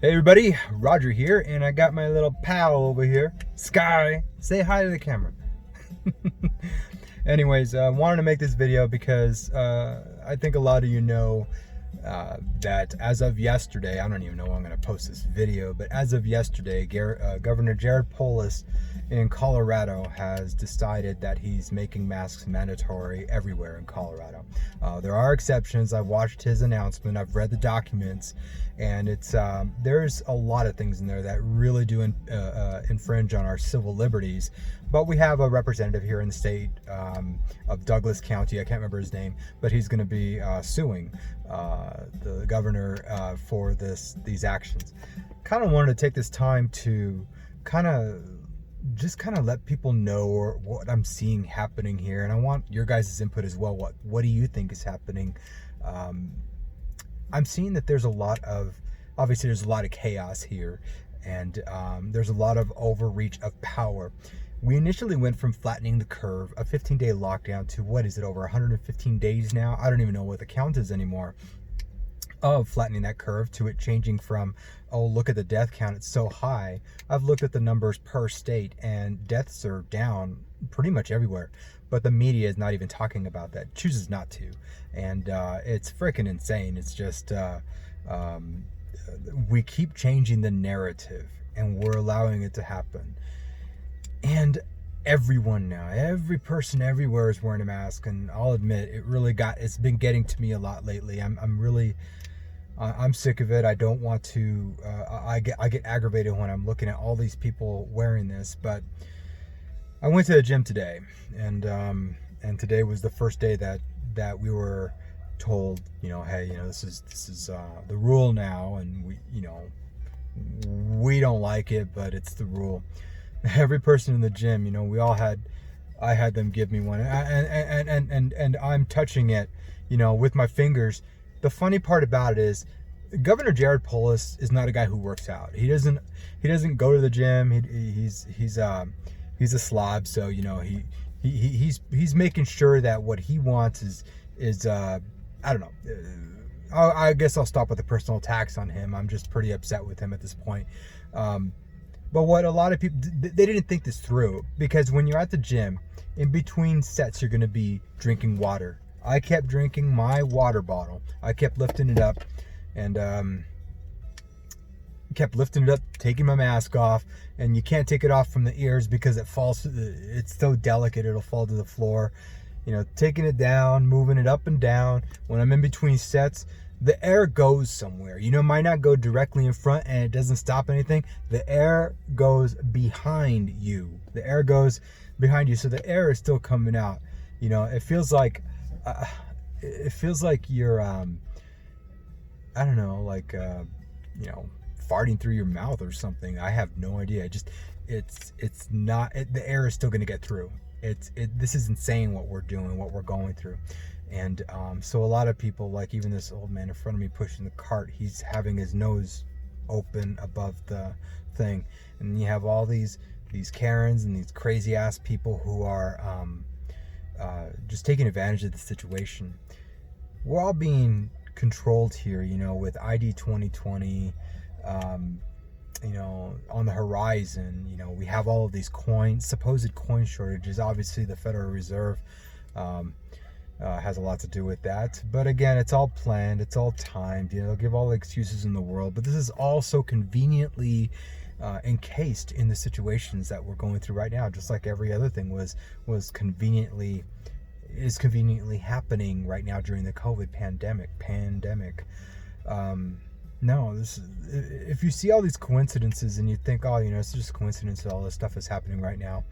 Hey everybody, Roger here, and I got my little pal over here, Sky. Say hi to the camera. Anyways, wanted to make this video because I think a lot of you know that as of yesterday, I don't even know when I'm going to post this video, but as of yesterday, Governor Jared Polis in Colorado has decided that he's making masks mandatory everywhere in Colorado. There are exceptions. I've watched his announcement. I've read the documents, and it's there's a lot of things in there that really do infringe on our civil liberties. But we have a representative here in the state of Douglas County. I can't remember his name, but he's going to be suing the governor for these actions. Kind of wanted to take this time to kind of let people know what I'm seeing happening here, and I want your guys' input as well. What do you think is happening? I'm seeing that there's a lot of chaos here, and there's a lot of overreach of power. We initially went from flattening the curve, a 15-day lockdown, to what is it, over 115 days now? I don't even know what the count is anymore, of flattening that curve, to it changing from, oh, look at the death count, it's so high. I've looked at the numbers per state, and deaths are down pretty much everywhere, but the media is not even talking about that, chooses not to, and it's freaking insane. It's just we keep changing the narrative, and we're allowing it to happen. And everyone now, every person everywhere is wearing a mask, and I'll admit it's been getting to me a lot lately. I'm sick of it. I don't want to. I get aggravated when I'm looking at all these people wearing this. But I went to the gym today, and today was the first day that we were told, hey, this is the rule now, and we don't like it, but it's the rule. Every person in the gym, I had them give me one, and I'm touching it, with my fingers. The funny part about it is, Governor Jared Polis is not a guy who works out. He doesn't go to the gym. He's a slob, so he's making sure that what he wants is I don't know. I guess I'll stop with the personal attacks on him. I'm just pretty upset with him at this point. But what a lot of people, they didn't think this through, because when you're at the gym, in between sets, you're going to be drinking water. I kept drinking my water bottle. I kept lifting it up, and taking my mask off, and you can't take it off from the ears because it falls. It's so delicate, it'll fall to the floor. Taking it down, moving it up and down. When I'm in between sets, the air goes somewhere. It might not go directly in front and it doesn't stop anything. The air goes behind you. So the air is still coming out. It feels like you're I don't know, like farting through your mouth or something. I have no idea. It's not. The air is still going to get through. This is insane what we're doing, what we're going through. And so a lot of people, like even this old man in front of me pushing the cart, he's having his nose open above the thing. And you have all these Karens and these crazy ass people who are just taking advantage of the situation. We're all being controlled here, with ID 2020, on the horizon. We have all of these supposed coin shortages. Obviously the Federal Reserve has a lot to do with that, but again, it's all planned, it's all timed. They'll give all the excuses in the world, but this is all so conveniently encased in the situations that we're going through right now, just like every other thing is conveniently happening right now during the COVID pandemic. No, if you see all these coincidences and you think, oh, it's just a coincidence that all this stuff is happening right now.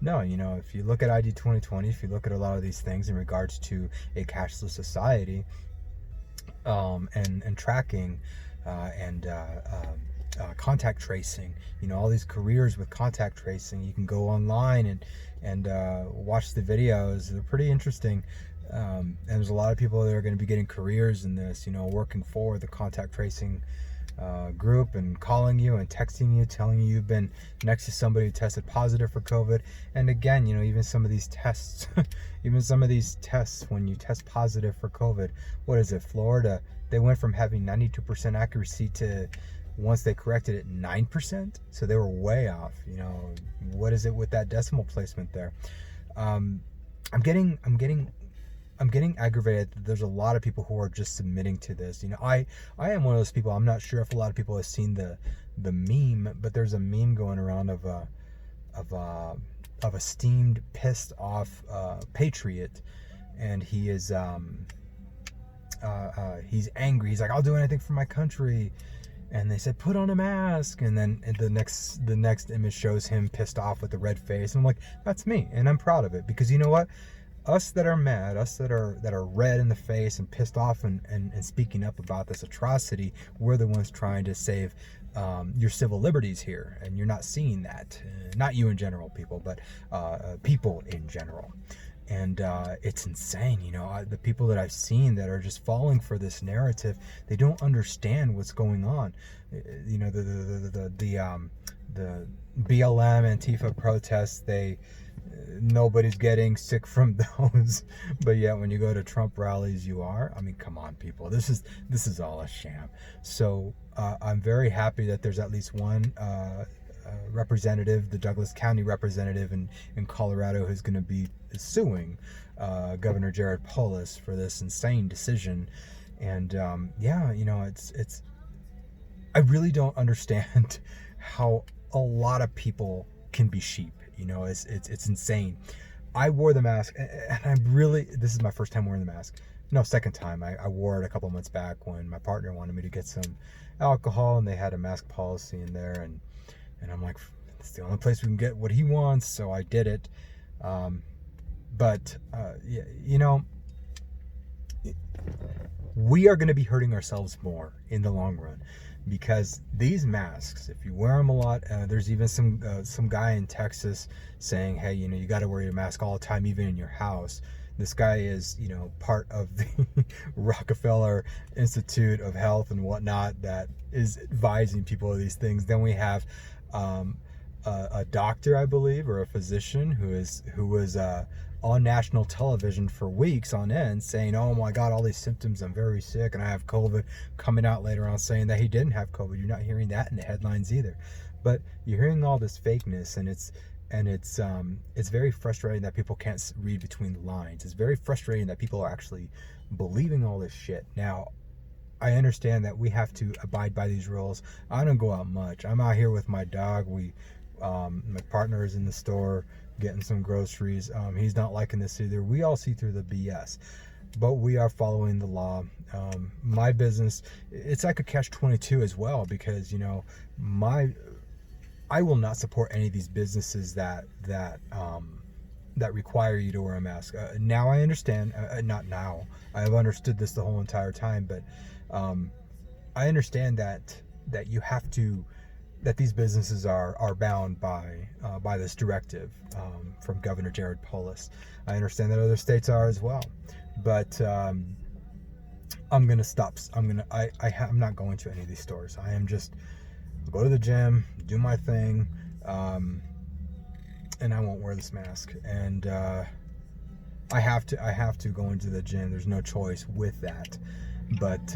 No, if you look at ID 2020, if you look at a lot of these things in regards to a cashless society, and tracking, and contact tracing, all these careers with contact tracing, you can go online and watch the videos. They're pretty interesting. And there's a lot of people that are going to be getting careers in this, working for the contact tracing group, and calling you and texting you, telling you you've been next to somebody who tested positive for COVID. And again, even some of these tests, when you test positive for COVID, what is it, Florida, they went from having 92% accuracy to once they corrected it 9%. So they were way off. You know, what is it with that decimal placement there? I'm getting aggravated that there's a lot of people who are just submitting to this. You know, I am one of those people. I'm not sure if a lot of people have seen the meme, but there's a meme going around of a steamed, pissed off patriot, and he is he's angry. He's like, I'll do anything for my country. And they said, put on a mask. And then the next image shows him pissed off with the red face. And I'm like, that's me. And I'm proud of it, because you know what? Us that are mad, us that are red in the face and pissed off and speaking up about this atrocity, we're the ones trying to save your civil liberties here. And you're not seeing that. Not you in general, people, but people in general. And it's insane, you know, the people that I've seen that are just falling for this narrative, they don't understand what's going on. You know, the BLM Antifa protests, nobody's getting sick from those, but yet when you go to Trump rallies, you are. I mean, come on, people, this is all a sham. So I'm very happy that there's at least one representative, the Douglas County representative in Colorado, who's going to be suing Governor Jared Polis for this insane decision. And yeah, you know, it's I really don't understand how a lot of people can be sheep. You know, it's insane. I wore the mask, and this is my first time wearing the mask. No, second time. I wore it a couple months back when my partner wanted me to get some alcohol, and they had a mask policy in there, and I'm like, it's the only place we can get what he wants, so I did it. But you know, we are going to be hurting ourselves more in the long run, because these masks, if you wear them a lot, there's even some guy in Texas saying, hey, you know, you got to wear your mask all the time, even in your house. This guy is, you know, part of the Rockefeller Institute of Health and whatnot that is advising people of these things. Then we have a doctor, I believe, or a physician who was on national television for weeks on end saying, oh my God, all these symptoms, I'm very sick and I have COVID, coming out later on saying that he didn't have COVID. You're not hearing that in the headlines either. But you're hearing all this fakeness, and it's very frustrating that people can't read between the lines. It's very frustrating that people are actually believing all this shit. Now, I understand that we have to abide by these rules. I don't go out much. I'm out here with my dog. My partner is in the store getting some groceries. He's not liking this either. We all see through the BS, but we are following the law. My business, it's like a catch-22 as well, because, you know, I will not support any of these businesses that require you to wear a mask. Now I understand, not now, I have understood this the whole entire time, but I understand that you have to, that these businesses are bound by this directive from Governor Jared Polis. I understand that other states are as well, but I'm gonna stop. I'm not going to any of these stores. I am just, I'll go to the gym, do my thing, and I won't wear this mask. And I have to go into the gym. There's no choice with that. But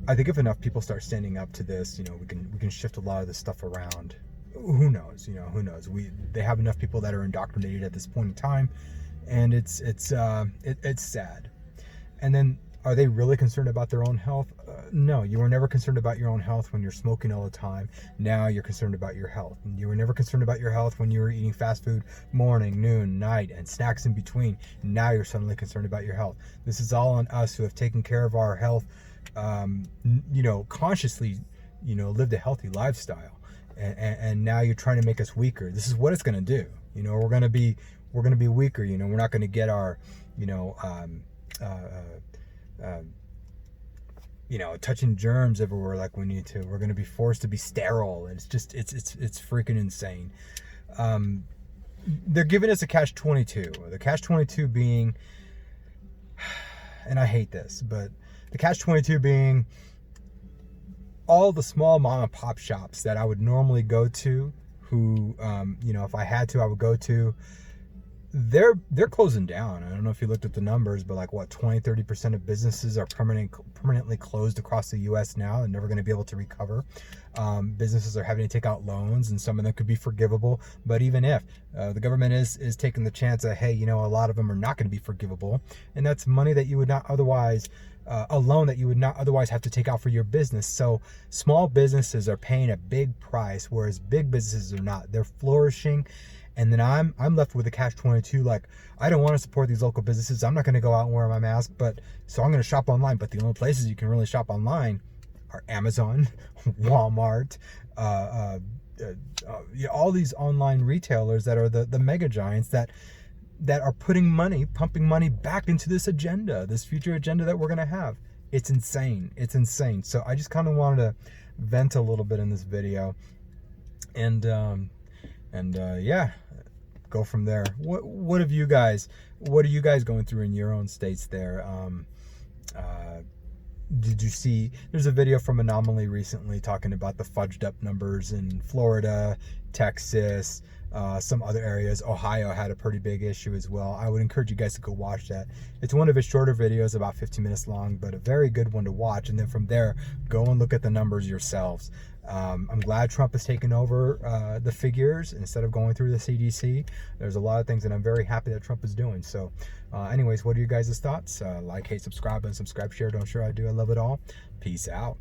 I think if enough people start standing up to this, you know, we can shift a lot of this stuff around. Who knows? You know, who knows? They have enough people that are indoctrinated at this point in time, and it's sad. And then, are they really concerned about their own health? No, you were never concerned about your own health when you're smoking all the time. Now you're concerned about your health. And you were never concerned about your health when you were eating fast food morning, noon, night, and snacks in between. Now you're suddenly concerned about your health. This is all on us who have taken care of our health, you know, consciously, you know, lived a healthy lifestyle. And now you're trying to make us weaker. This is what it's going to do. You know, we're going to be weaker. You know, we're not going to get our, you know, touching germs everywhere like we need to. We're going to be forced to be sterile, and it's just it's freaking insane. They're giving us a catch-22. The catch-22 being, and I hate this, but the catch-22 being all the small mom and pop shops that I would normally go to, who, you know, if I had to, I would go to. they're closing down. I don't know if you looked at the numbers, but like what, 20-30% of businesses are permanently closed across the U.S. now and never going to be able to recover. Businesses are having to take out loans, and some of them could be forgivable. But even if the government is taking the chance that, hey, you know, a lot of them are not going to be forgivable, and that's money that you would not otherwise a loan that you would not otherwise have to take out for your business. So small businesses are paying a big price, whereas big businesses are not. They're flourishing. And then I'm left with a catch-22. Like, I don't want to support these local businesses. I'm not going to go out and wear my mask, but so I'm going to shop online. But the only places you can really shop online are Amazon, Walmart, all these online retailers that are the mega giants that are pumping money back into this agenda, this future agenda that we're going to have. It's insane. It's insane. So I just kind of wanted to vent a little bit in this video, and yeah, go from there. What are you guys going through in your own states there? Did you see, there's a video from Anomaly recently talking about the fudged up numbers in Florida, Texas, some other areas. Ohio had a pretty big issue as well. I would encourage you guys to go watch that. It's one of his shorter videos, about 15 minutes long, but a very good one to watch. And then from there, go and look at the numbers yourselves. I'm glad Trump has taken over the figures instead of going through the CDC. There's a lot of things that I'm very happy that Trump is doing. So anyways, what are you guys' thoughts? Like, hate, subscribe, share. Don't share, I do. I love it all. Peace out.